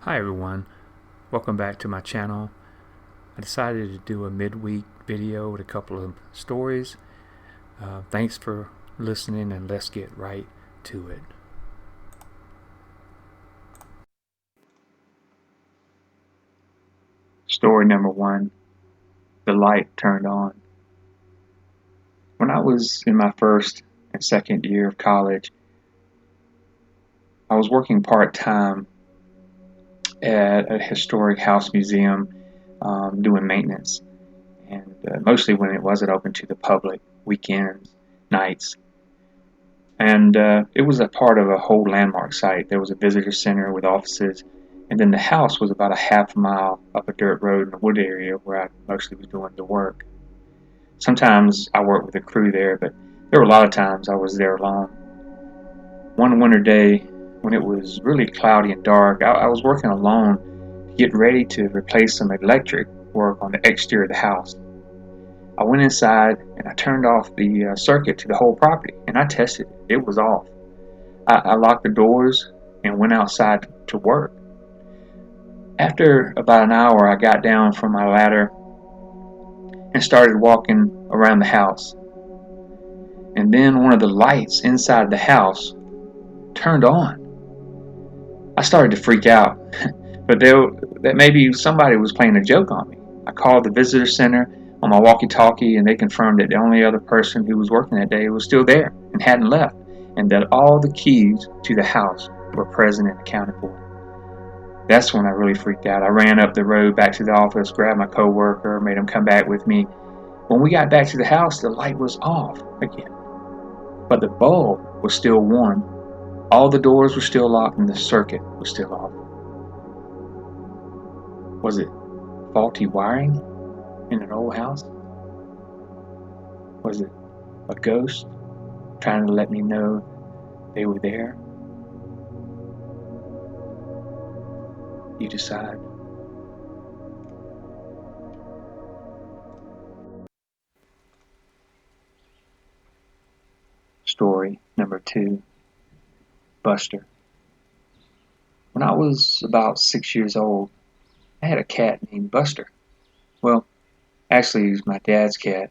Hi everyone, welcome back to my channel. I decided to do a midweek video with a couple of stories. Thanks for listening, and let's get right to it. Story number one, the light turned on. When I was in my first and second year of college, I was working part-time at a historic house museum doing maintenance, and mostly when it wasn't open to the public, weekends, nights. And it was a part of a whole landmark site. There was a visitor center with offices, and then the house was about a half mile up a dirt road in a wood area where I mostly was doing the work. Sometimes I worked with a crew there, but there were a lot of times I was there alone. One winter day, when it was really cloudy and dark, I was working alone to get ready to replace some electric work on the exterior of the house. I went inside and I turned off the circuit to the whole property, and I tested it. It was off. I locked the doors and went outside to work. After about an hour, I got down from my ladder and started walking around the house. And then one of the lights inside the house turned on. I started to freak out, but that maybe somebody was playing a joke on me. I called the visitor center on my walkie-talkie, and they confirmed that the only other person who was working that day was still there and hadn't left, and that all the keys to the house were present and accounted for. That's when I really freaked out. I ran up the road back to the office, grabbed my coworker, made him come back with me. When we got back to the house, the light was off again, but the bulb was still warm. All the doors were still locked and the circuit was still off. Was it faulty wiring in an old house? Was it a ghost trying to let me know they were there? You decide. Story number two, Buster. When I was about 6 years old, I had a cat named Buster. Well, actually, he was my dad's cat,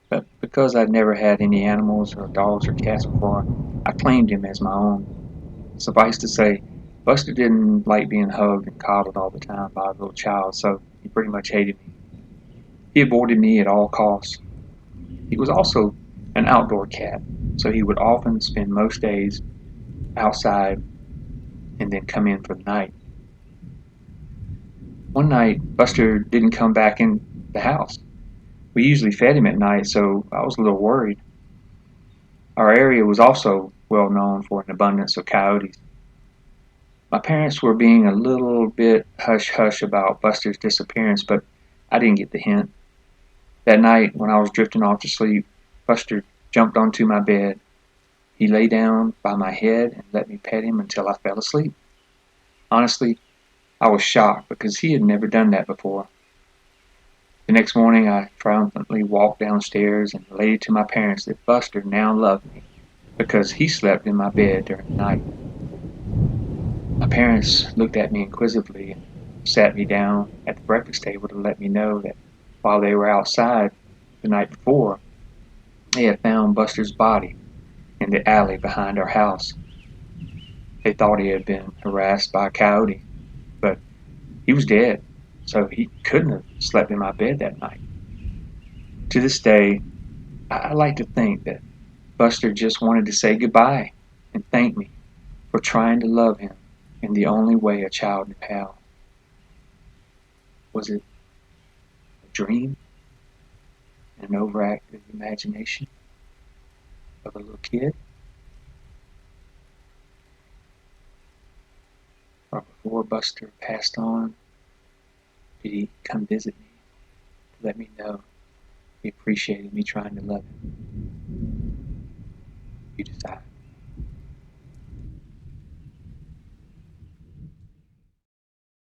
but because I'd never had any animals or dogs or cats before, I claimed him as my own. Suffice to say, Buster didn't like being hugged and coddled all the time by a little child, so he pretty much hated me. He avoided me at all costs. He was also an outdoor cat, so he would often spend most days outside and then come in for the night. One night, Buster didn't come back in the house. We usually fed him at night, so I was a little worried. Our area was also well known for an abundance of coyotes. My parents were being a little bit hush-hush about Buster's disappearance, but I didn't get the hint. That night, when I was drifting off to sleep, Buster jumped onto my bed. He lay down by my head and let me pet him until I fell asleep. Honestly, I was shocked because he had never done that before. The next morning, I triumphantly walked downstairs and related to my parents that Buster now loved me because he slept in my bed during the night. My parents looked at me inquisitively and sat me down at the breakfast table to let me know that while they were outside the night before, they had found Buster's body in the alley behind our house. They thought he had been harassed by a coyote, but he was dead, so he couldn't have slept in my bed that night. To this day, I like to think that Buster just wanted to say goodbye and thank me for trying to love him in the only way a child knew how. Was it a dream, an overactive imagination of a little kid? Or before Buster passed on, did he come visit me to let me know he appreciated me trying to love him? You decide.